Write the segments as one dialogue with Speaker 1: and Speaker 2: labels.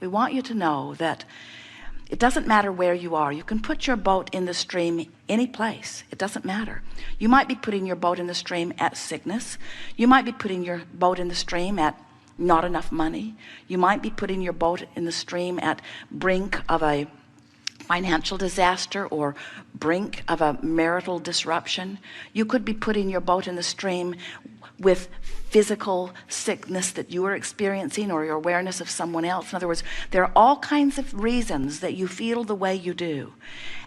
Speaker 1: We want you to know that it doesn't matter where you are. You can put your boat in the stream any place. It doesn't matter. You might be putting your boat in the stream at sickness. You might be putting your boat in the stream at not enough money. You might be putting your boat in the stream at brink of a financial disaster or brink of a marital disruption. You could be putting your boat in the stream with physical sickness that you are experiencing, or your awareness of someone else. In other words, there are all kinds of reasons that you feel the way you do.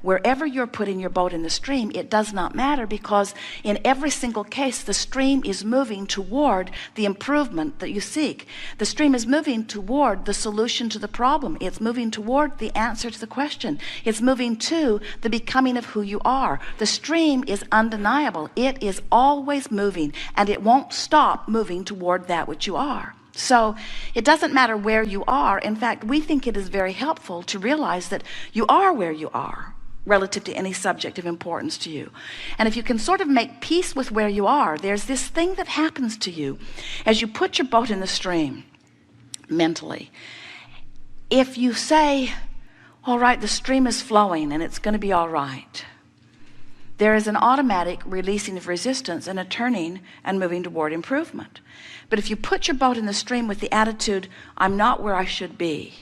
Speaker 1: Wherever you're putting your boat in the stream, it does not matter, because in every single case, the stream is moving toward the improvement that you seek. The stream is moving toward the solution to the problem. It's moving toward the answer to the question. It's moving to the becoming of who you are. The stream is undeniable. It is always moving, and it won't stop moving toward that which you are. So it doesn't matter where you are. In fact, we think it is very helpful to realize that you are where you are relative to any subject of importance to you. And if you can sort of make peace with where you are, there's this thing that happens to you as you put your boat in the stream mentally. If you say, all right, the stream is flowing and it's going to be all right, there is an automatic releasing of resistance and a turning and moving toward improvement. But if you put your boat in the stream with the attitude, I'm not where I should be,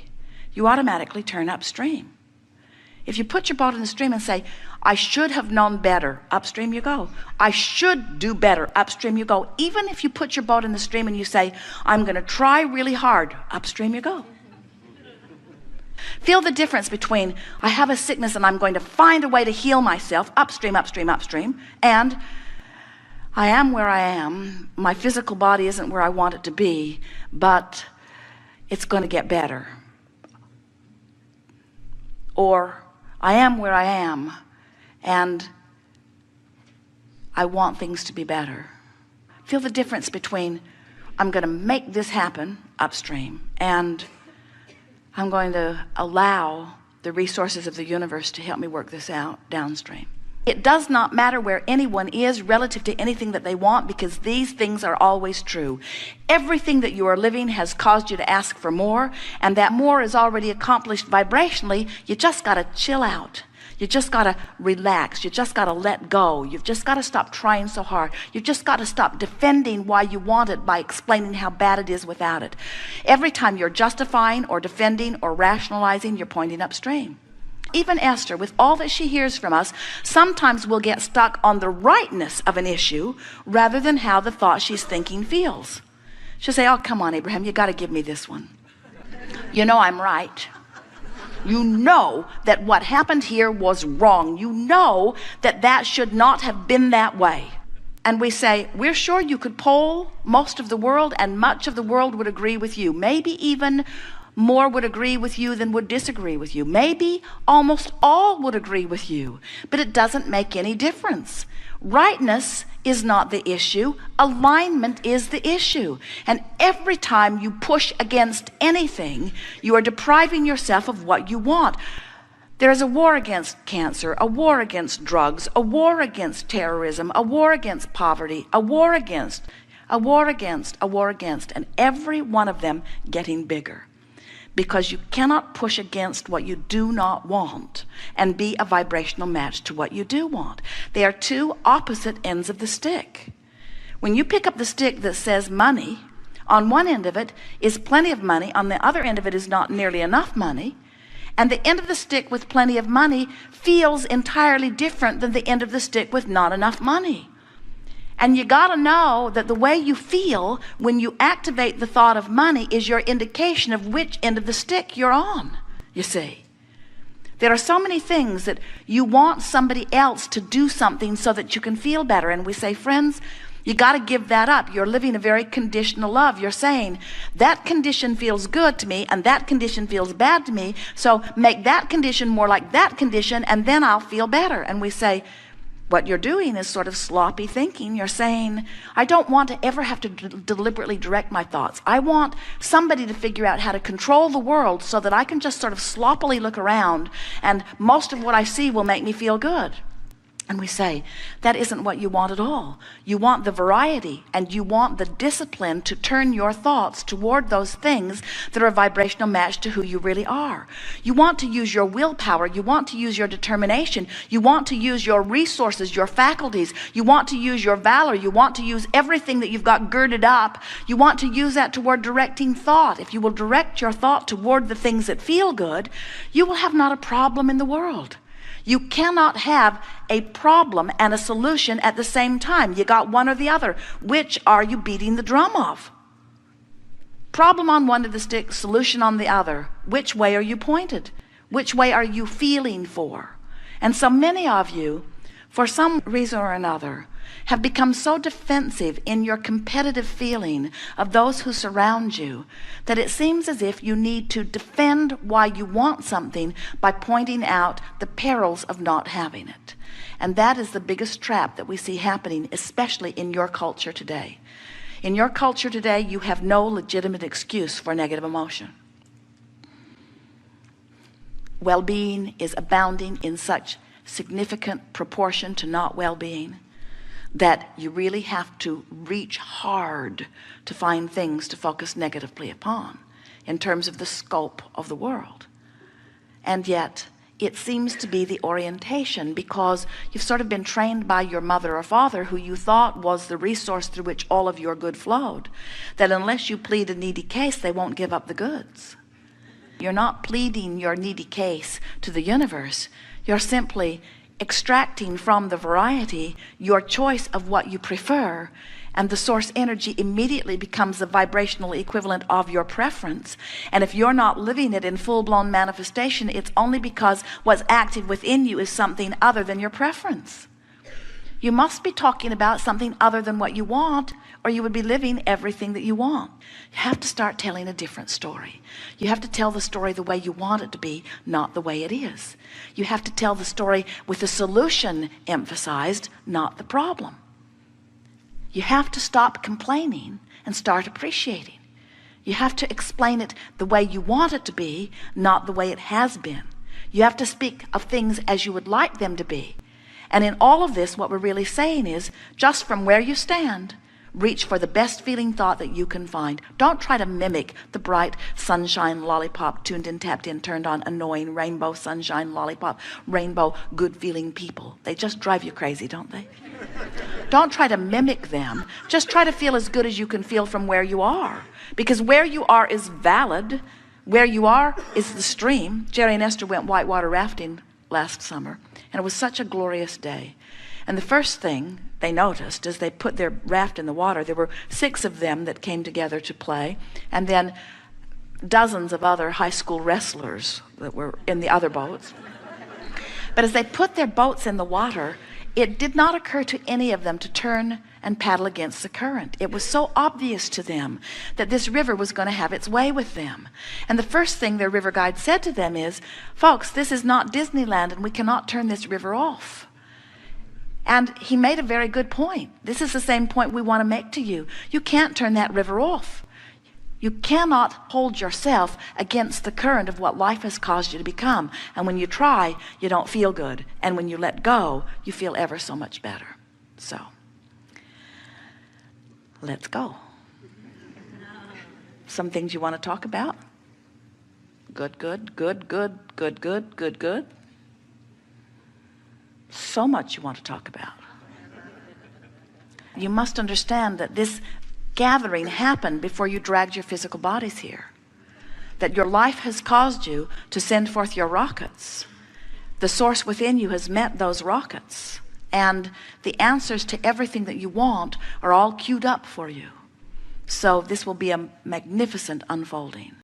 Speaker 1: you automatically turn upstream. If you put your boat in the stream and say, I should have known better, upstream you go. I should do better, upstream you go. Even if you put your boat in the stream and you say, I'm going to try really hard, upstream you go. Feel the difference between, I have a sickness and I'm going to find a way to heal myself, upstream, upstream, upstream, and I am where I am. My physical body isn't where I want it to be, but it's going to get better. Or I am where I am, and I want things to be better. Feel the difference between, I'm going to make this happen, upstream, and I'm going to allow the resources of the universe to help me work this out, downstream. It does not matter where anyone is relative to anything that they want, because these things are always true. Everything that you are living has caused you to ask for more, and that more is already accomplished vibrationally. You just got to chill out. You just got to relax. You just got to let go. You've just got to stop trying so hard. You've just got to stop defending why you want it by explaining how bad it is without it. Every time you're justifying or defending or rationalizing, you're pointing upstream. Even Esther, with all that she hears from us, sometimes will get stuck on the rightness of an issue rather than how the thought she's thinking feels. She'll say, oh, come on, Abraham, you got to give me this one. You know I'm right. You know that what happened here was wrong. You know that that should not have been that way. And we say, we're sure you could poll most of the world, and much of the world would agree with you. Maybe even more would agree with you than would disagree with you. Maybe almost all would agree with you, but it doesn't make any difference. Rightness is not the issue. Alignment is the issue. And every time you push against anything, you are depriving yourself of what you want. There is a war against cancer, a war against drugs, a war against terrorism, a war against poverty, a war against, and every one of them getting bigger. Because you cannot push against what you do not want and be a vibrational match to what you do want. They are two opposite ends of the stick. When you pick up the stick that says money, on one end of it is plenty of money, on the other end of it is not nearly enough money, and the end of the stick with plenty of money feels entirely different than the end of the stick with not enough money. And you got to know that the way you feel when you activate the thought of money is your indication of which end of the stick you're on, you see. There are so many things that you want somebody else to do something so that you can feel better. And we say, friends, you got to give that up. You're living a very conditional love. You're saying, that condition feels good to me and that condition feels bad to me. So make that condition more like that condition and then I'll feel better. And we say, what you're doing is sort of sloppy thinking. You're saying, I don't want to ever have to deliberately direct my thoughts. I want somebody to figure out how to control the world so that I can just sort of sloppily look around and most of what I see will make me feel good. And we say, that isn't what you want at all. You want the variety, and you want the discipline to turn your thoughts toward those things that are a vibrational match to who you really are. You want to use your willpower. You want to use your determination. You want to use your resources, your faculties. You want to use your valor. You want to use everything that you've got girded up. You want to use that toward directing thought. If you will direct your thought toward the things that feel good, you will have not a problem in the world. You cannot have a problem and a solution at the same time. You got one or the other. Which are you beating the drum of? Problem on one of the sticks, solution on the other. Which way are you pointed? Which way are you feeling for? And so many of you, for some reason or another, have become so defensive in your competitive feeling of those who surround you that it seems as if you need to defend why you want something by pointing out the perils of not having it. And that is the biggest trap that we see happening, especially in your culture today. In your culture today, you have no legitimate excuse for negative emotion. Well-being is abounding in such significant proportion to not well-being that you really have to reach hard to find things to focus negatively upon in terms of the scope of the world. And yet it seems to be the orientation, because you've sort of been trained by your mother or father, who you thought was the resource through which all of your good flowed, that unless you plead a needy case, they won't give up the goods. You're not pleading your needy case to the universe. You're simply extracting from the variety your choice of what you prefer, and the source energy immediately becomes the vibrational equivalent of your preference. And if you're not living it in full-blown manifestation, it's only because what's active within you is something other than your preference. You must be talking about something other than what you want, or you would be living everything that you want. You have to start telling a different story. You have to tell the story the way you want it to be, not the way it is. You have to tell the story with the solution emphasized, not the problem. You have to stop complaining and start appreciating. You have to explain it the way you want it to be, not the way it has been. You have to speak of things as you would like them to be. And in all of this, what we're really saying is, just from where you stand, reach for the best feeling thought that you can find. Don't try to mimic the bright sunshine lollipop, tuned in, tapped in, turned on, annoying rainbow sunshine lollipop, rainbow good feeling people. They just drive you crazy, don't they? Don't try to mimic them. Just try to feel as good as you can feel from where you are. Because where you are is valid. Where you are is the stream. Jerry and Esther went whitewater rafting last summer, and it was such a glorious day. And the first thing they noticed as they put their raft in the water, there were 6 of them that came together to play, and then dozens of other high school wrestlers that were in the other boats. But as they put their boats in the water, it did not occur to any of them to turn and paddle against the current. It was so obvious to them that this river was going to have its way with them. And the first thing their river guide said to them is, folks, this is not Disneyland, and we cannot turn this river off. And he made a very good point. This is the same point we want to make to you. You can't turn that river off. You cannot hold yourself against the current of what life has caused you to become. And when you try, you don't feel good. And when you let go, you feel ever so much better. So, let's go. Some things you want to talk about? Good, good, good, good, good, good, good, good. So much you want to talk about. You must understand that this gathering happened before you dragged your physical bodies here. That your life has caused you to send forth your rockets. The source within you has met those rockets. And the answers to everything that you want are all queued up for you. So this will be a magnificent unfolding.